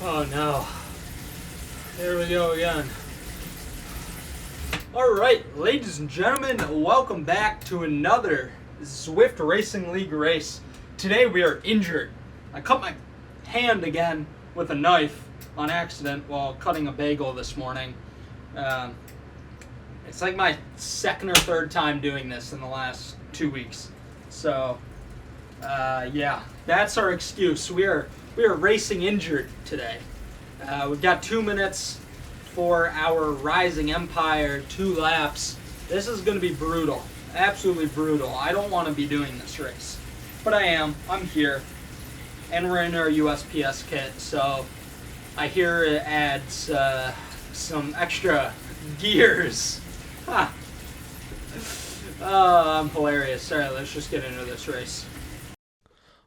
Oh no. Here we go again. Alright, ladies and gentlemen, welcome back to another Zwift Racing League race. Today we are injured. I cut my hand again with a knife on accident while cutting a bagel this morning. It's like my second or third time doing this in the last 2 weeks. So, yeah, that's our excuse. We are racing injured today. We've got 2 minutes for our Rising Empire, 2 laps. This is going to be brutal, absolutely brutal. I don't want to be doing this race, but I am. I'm here, and we're in our USPS kit, so I hear it adds some extra gears. Ha! I'm hilarious. Alright, let's just get into this race.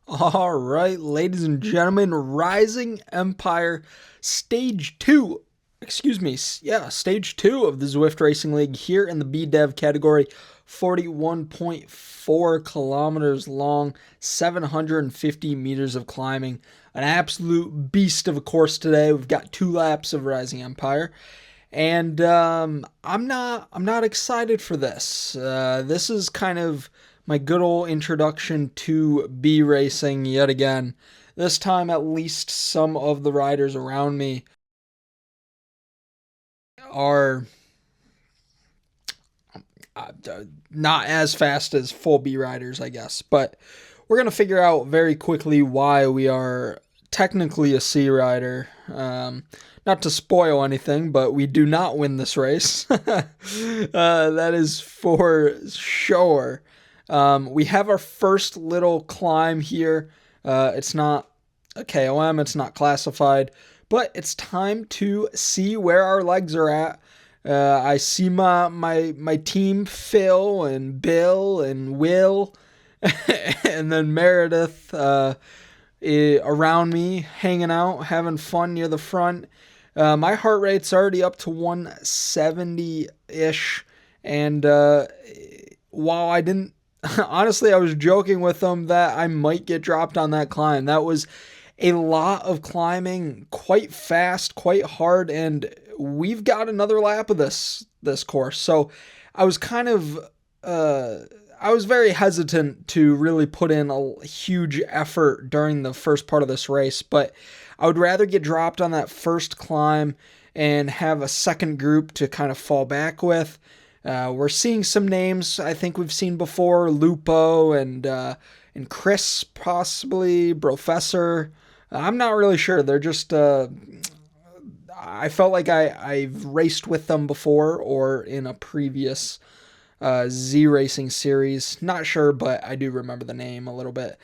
Alright, ladies and gentlemen, Rising Empire Stage 2. Stage 2 of the Zwift Racing League here in the B-Dev category. 41.4 kilometers long, 750 meters of climbing. An absolute beast of a course today. We've got 2 laps of Rising Empire. And I'm not excited for this. This is kind of my good old introduction to B racing yet again. This time, at least some of the riders around me are not as fast as full B riders, I guess. But we're going to figure out very quickly why we are technically a C rider. Not to spoil anything, but we do not win this race. That is for sure. We have our first little climb here. It's not a KOM, it's not classified, but it's time to see where our legs are at. I see my team, Phil and Bill and Will, and then Meredith around me, hanging out, having fun near the front. My heart rate's already up to 170-ish, and while I didn't, honestly, I was joking with them that I might get dropped on that climb. That was a lot of climbing, quite fast, quite hard, and we've got another lap of this course. So I was kind of, I was very hesitant to really put in a huge effort during the first part of this race, but I would rather get dropped on that first climb and have a second group to kind of fall back with. We're seeing some names I think we've seen before, Lupo and Chris, possibly, Professor. I'm not really sure. They're just, I felt like I've raced with them before or in a previous Z Racing series. Not sure, but I do remember the name a little bit.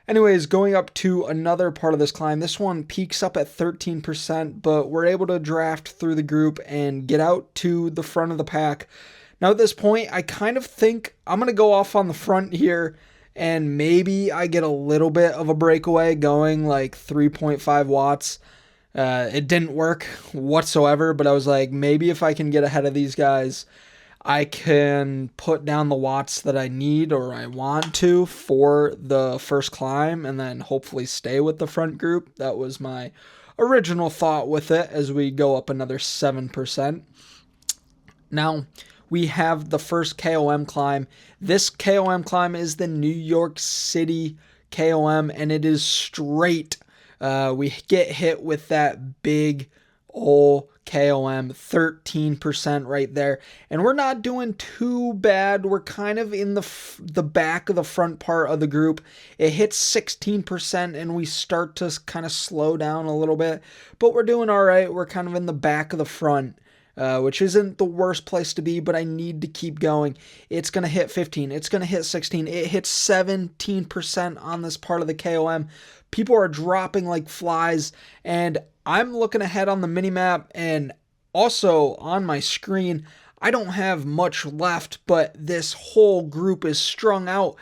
Anyways, going up to another part of this climb. This one peaks up at 13%, but we're able to draft through the group and get out to the front of the pack. Now at this point, I kind of think I'm going to go off on the front here, and maybe I get a little bit of a breakaway going like 3.5 watts. It didn't work whatsoever, but I was like, maybe if I can get ahead of these guys, I can put down the watts that I need or I want to for the first climb and then hopefully stay with the front group. That was my original thought with it as we go up another 7%. Now, we have the first KOM climb. This KOM climb is the New York City KOM, and it is straight. We get hit with that big old KOM, 13% right there, and we're not doing too bad. We're kind of in the back of the front part of the group. It hits 16% and we start to kind of slow down a little bit, but we're doing all right. We're kind of in the back of the front, which isn't the worst place to be, but I need to keep going. It's going to hit 15. It's going to hit 16. It hits 17% on this part of the KOM. People are dropping like flies, and I'm looking ahead on the minimap and also on my screen. I don't have much left, but this whole group is strung out,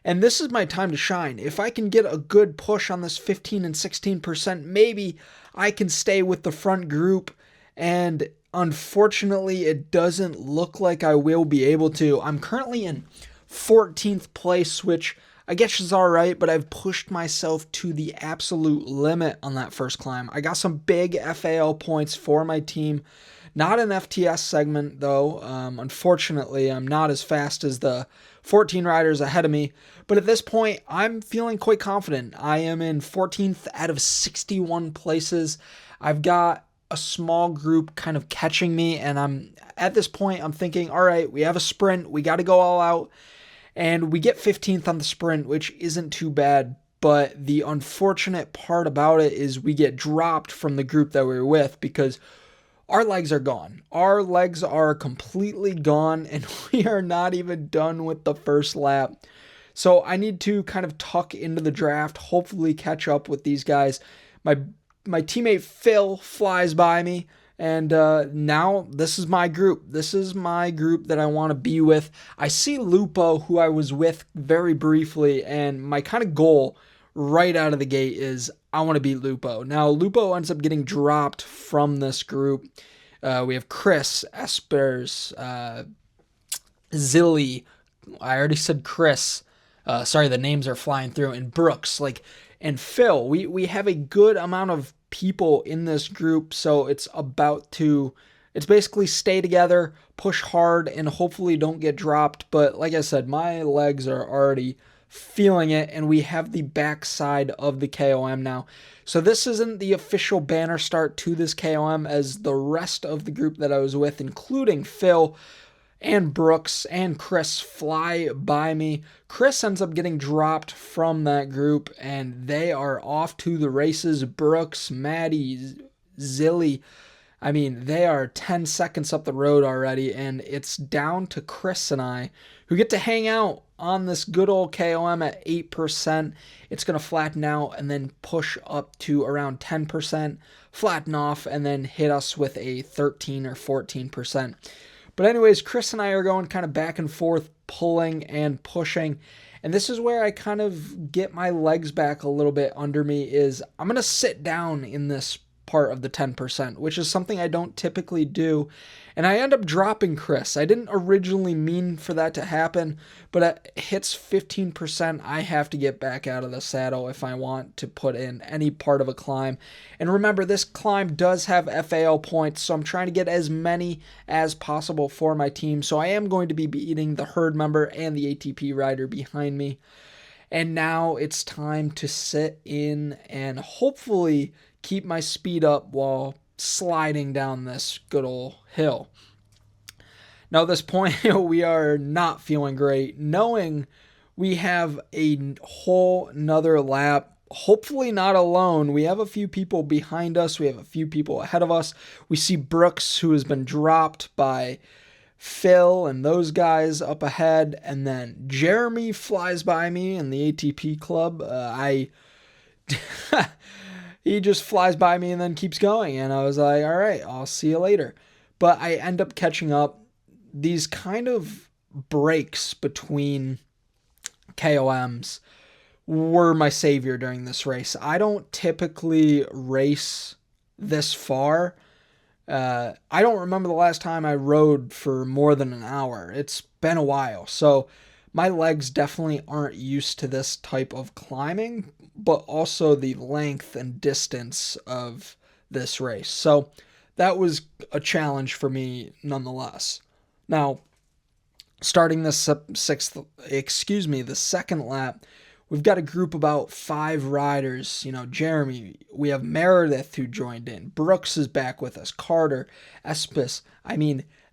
and this is my time to shine. If I can get a good push on this 15 and 16%, maybe I can stay with the front group, and unfortunately, it doesn't look like I will be able to. I'm currently in 14th place, which I guess it's all right, but I've pushed myself to the absolute limit on that first climb. I got some big FAL points for my team. Not an FTS segment, though. Unfortunately, I'm not as fast as the 14 riders ahead of me. But at this point, I'm feeling quite confident. I am in 14th out of 61 places. I've got a small group kind of catching me, and at this point, I'm thinking, all right, we have a sprint. We got to go all out. And we get 15th on the sprint, which isn't too bad. But the unfortunate part about it is we get dropped from the group that we were with because our legs are gone. Our legs are completely gone, and we are not even done with the first lap. So I need to kind of tuck into the draft, hopefully catch up with these guys. My teammate Phil flies by me, and now this is my group. This is my group that I want to be with. I see Lupo, who I was with very briefly, and my kind of goal right out of the gate is I want to beat Lupo. Now, Lupo ends up getting dropped from this group. We have Chris, Espers, Zilly. I already said Chris. Sorry, the names are flying through. And Brooks, and Phil. We have a good amount of people in this group, so it's basically stay together, push hard, and hopefully don't get dropped. But like I said, my legs are already feeling it, and we have the backside of the KOM now. So this isn't the official banner start to this KOM, as the rest of the group that I was with, including Phil and Brooks and Chris, fly by me. Chris ends up getting dropped from that group, and they are off to the races. Brooks, Maddie, Zilly, they are 10 seconds up the road already, and it's down to Chris and I, who get to hang out on this good old KOM at 8%. It's going to flatten out and then push up to around 10%, flatten off, and then hit us with a 13 or 14%. But anyways, Chris and I are going kind of back and forth, pulling and pushing. And this is where I kind of get my legs back a little bit under me, is I'm going to sit down in this part of the 10%, which is something I don't typically do. And I end up dropping Chris. I didn't originally mean for that to happen, but it hits 15%. I have to get back out of the saddle if I want to put in any part of a climb. And remember, this climb does have FAL points, so I'm trying to get as many as possible for my team. So I am going to be beating the herd member and the ATP rider behind me. And now it's time to sit in and hopefully keep my speed up while sliding down this good old hill. Now at this point, we are not feeling great, knowing we have a whole nother lap. Hopefully not alone. We have a few people behind us. We have a few people ahead of us. We see Brooks, who has been dropped by Phil and those guys up ahead. And then Jeremy flies by me in the ATP club. He just flies by me and then keeps going. And I was like, all right, I'll see you later. But I end up catching up. These kind of breaks between KOMs were my savior during this race. I don't typically race this far. I don't remember the last time I rode for more than an hour. It's been a while. So my legs definitely aren't used to this type of climbing, but also the length and distance of this race. So that was a challenge for me nonetheless. Now, starting the second lap, we've got a group about 5 riders. Jeremy, we have Meredith who joined in. Brooks is back with us. Carter, Espis.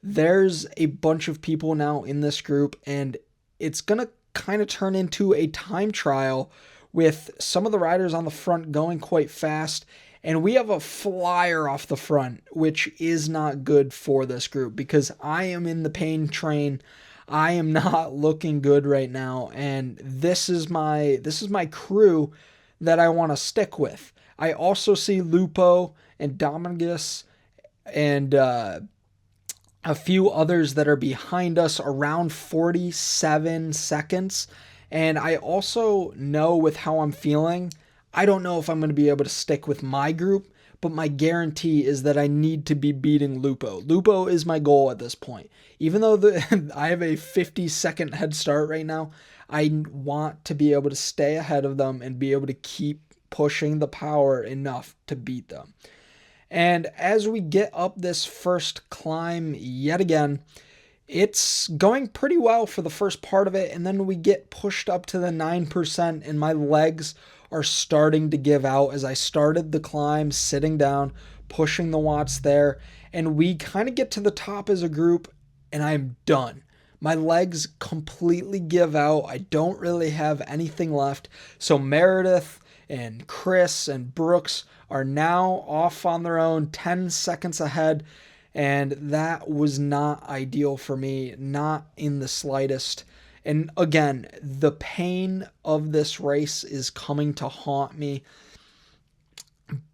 There's a bunch of people now in this group, and it's going to kind of turn into a time trial with some of the riders on the front going quite fast. And we have a flyer off the front, which is not good for this group because I am in the pain train. I am not looking good right now, and this is my crew that I want to stick with. I also see Lupo and Domingus and a few others that are behind us around 47 seconds. And I also know with how I'm feeling, I don't know if I'm going to be able to stick with my group, but my guarantee is that I need to be beating Lupo. Lupo is my goal at this point. Even though I have a 50-second head start right now, I want to be able to stay ahead of them and be able to keep pushing the power enough to beat them. And as we get up this first climb yet again, it's going pretty well for the first part of it, and then we get pushed up to the 9%, and my legs are starting to give out as I started the climb, sitting down, pushing the watts there, and we kind of get to the top as a group, and I'm done. My legs completely give out. I don't really have anything left. So Meredith and Chris and Brooks are now off on their own, 10 seconds ahead, and that was not ideal for me, not in the slightest. And again, the pain of this race is coming to haunt me,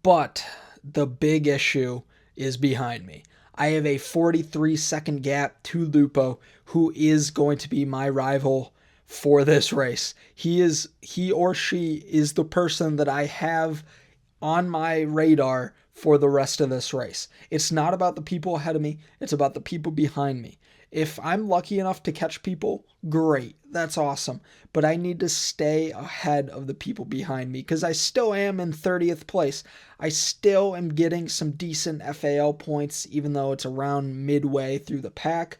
but the big issue is behind me. I have a 43-second gap to Lupo, who is going to be my rival for this race. He or she is the person that I have on my radar for the rest of this race. It's not about the people ahead of me, it's about the people behind me. If I'm lucky enough to catch people, great, that's awesome. But I need to stay ahead of the people behind me because I still am in 30th place. I still am getting some decent FAL points, even though it's around midway through the pack.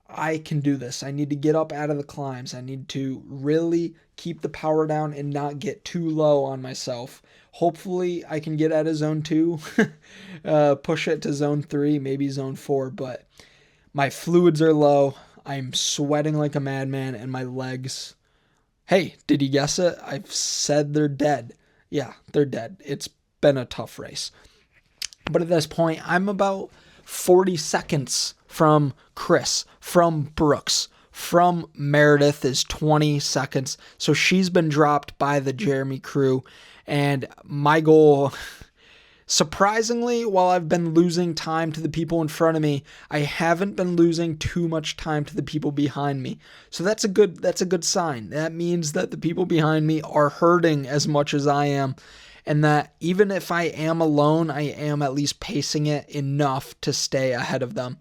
I can do this. I need to get up out of the climbs. I need to really keep the power down and not get too low on myself. Hopefully I can get out of zone 2, push it to zone 3, maybe zone 4, but my fluids are low. I'm sweating like a madman, and my legs... Hey, did you guess it? I've said they're dead. Yeah, they're dead. It's been a tough race. But at this point, I'm about 40 seconds from Chris, from Brooks, from Meredith is 20 seconds. So she's been dropped by the Jeremy crew. And my goal, surprisingly, while I've been losing time to the people in front of me, I haven't been losing too much time to the people behind me. So that's a good sign. That means that the people behind me are hurting as much as I am. And that even if I am alone, I am at least pacing it enough to stay ahead of them.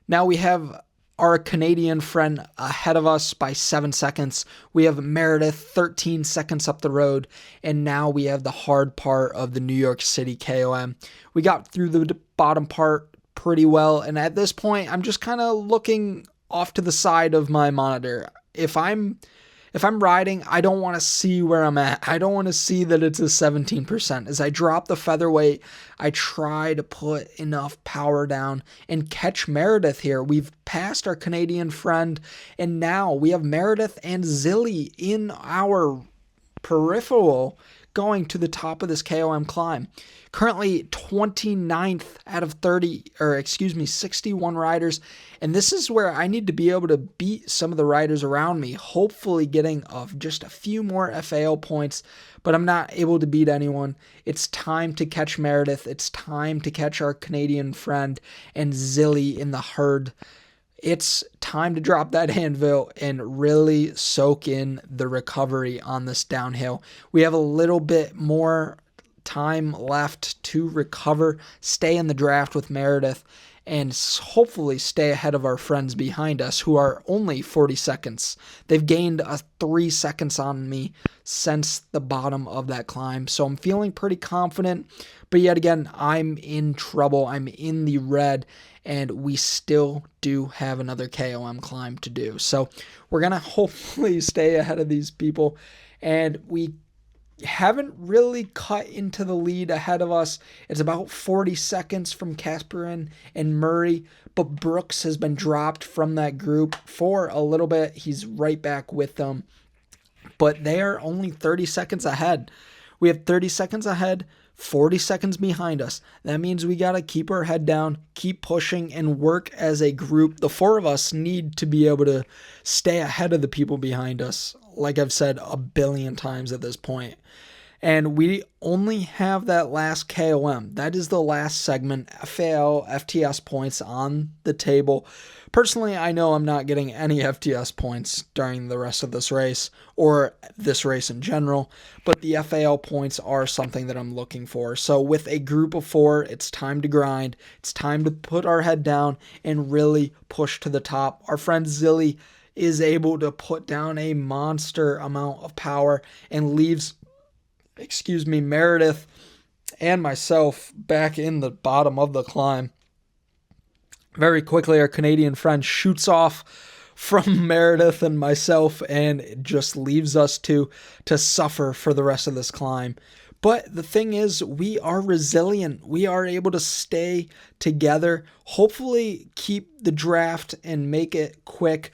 Now we have our Canadian friend ahead of us by 7 seconds. We have Meredith 13 seconds up the road. And now we have the hard part of the New York City KOM. We got through the bottom part pretty well. And at this point, I'm just kind of looking off to the side of my monitor. If I'm riding, I don't want to see where I'm at. I don't want to see that it's a 17%. As I drop the featherweight, I try to put enough power down and catch Meredith here. We've passed our Canadian friend, and now we have Meredith and Zilly in our peripheral going to the top of this KOM climb. Currently 29th out of 61 riders. And this is where I need to be able to beat some of the riders around me, hopefully getting just a few more FAL points, but I'm not able to beat anyone. It's time to catch Meredith. It's time to catch our Canadian friend and Zilly in the herd. It's time to drop that anvil and really soak in the recovery on this downhill. We have a little bit more time left to recover, stay in the draft with Meredith, and hopefully stay ahead of our friends behind us who are only 40 seconds. They've gained 3 seconds on me since the bottom of that climb, so I'm feeling pretty confident. But yet again, I'm in trouble. I'm in the red, and we still do have another KOM climb to do. So we're going to hopefully stay ahead of these people, and we haven't really cut into the lead ahead of us. It's about 40 seconds from Kasparin and Murray, but Brooks has been dropped from that group for a little bit. He's right back with them, but they are only 30 seconds ahead. We have 30 seconds ahead, 40 seconds behind us. That means we got to keep our head down, keep pushing, and work as a group. The four of us need to be able to stay ahead of the people behind us, like I've said a billion times at this point. And we only have that last KOM. That is the last segment, FAL, FTS points on the table. Personally, I know I'm not getting any FTS points during the rest of this race, or this race in general, but the FAL points are something that I'm looking for. So with a group of 4, it's time to grind. It's time to put our head down and really push to the top. Our friend Zilly is able to put down a monster amount of power and leaves, Meredith and myself back in the bottom of the climb. Very quickly, our Canadian friend shoots off from Meredith and myself and just leaves us to suffer for the rest of this climb. But the thing is, we are resilient. We are able to stay together, hopefully keep the draft and make it quick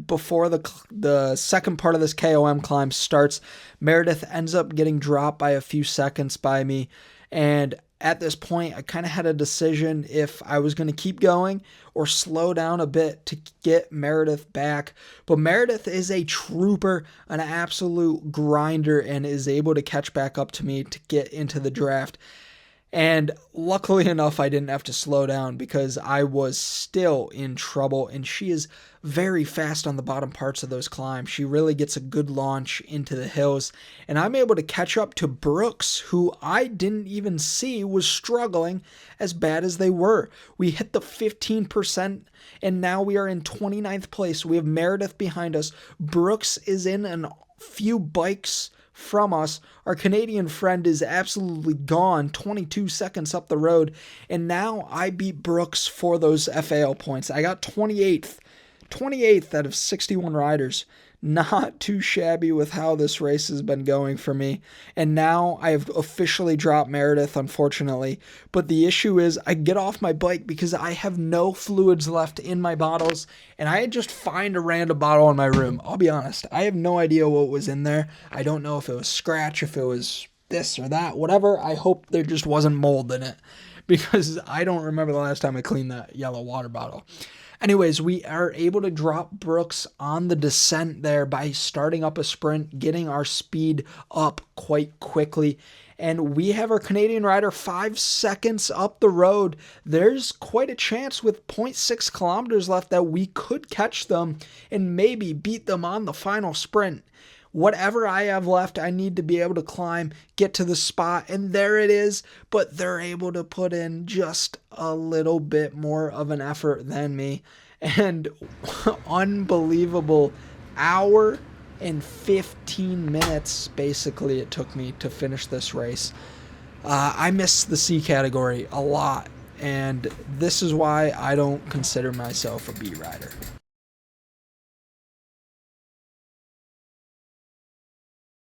before the second part of this KOM climb starts. Meredith ends up getting dropped by a few seconds by me, and at this point, I kind of had a decision if I was going to keep going or slow down a bit to get Meredith back. But Meredith is a trooper, an absolute grinder, and is able to catch back up to me to get into the draft. And luckily enough, I didn't have to slow down because I was still in trouble, and she is very fast on the bottom parts of those climbs. She really gets a good launch into the hills, and I'm able to catch up to Brooks, who I didn't even see was struggling as bad as they were. We hit the 15%, and now we are in 29th place. We have Meredith behind us. Brooks is in a few bikes from us. Our Canadian friend is absolutely gone 22 seconds up the road, and now I beat Brooks for those FAL points. I got 28th out of 61 riders. Not too shabby with how this race has been going for me. And now I have officially dropped Meredith, unfortunately. But the issue is I get off my bike because I have no fluids left in my bottles. And I just find a random bottle in my room. I'll be honest. I have no idea what was in there. I don't know if it was scratch, if it was this or that, whatever. I hope there just wasn't mold in it, because I don't remember the last time I cleaned that yellow water bottle. Anyways, we are able to drop Brooks on the descent there by starting up a sprint, getting our speed up quite quickly. And we have our Canadian rider 5 seconds up the road. There's quite a chance with 0.6 kilometers left that we could catch them and maybe beat them on the final sprint. Whatever I have left, I need to be able to climb, get to the spot, and there it is. But they're able to put in just a little bit more of an effort than me. And unbelievable hour and 15 minutes, basically, it took me to finish this race. I missed the C category a lot, and this is why I don't consider myself a B rider.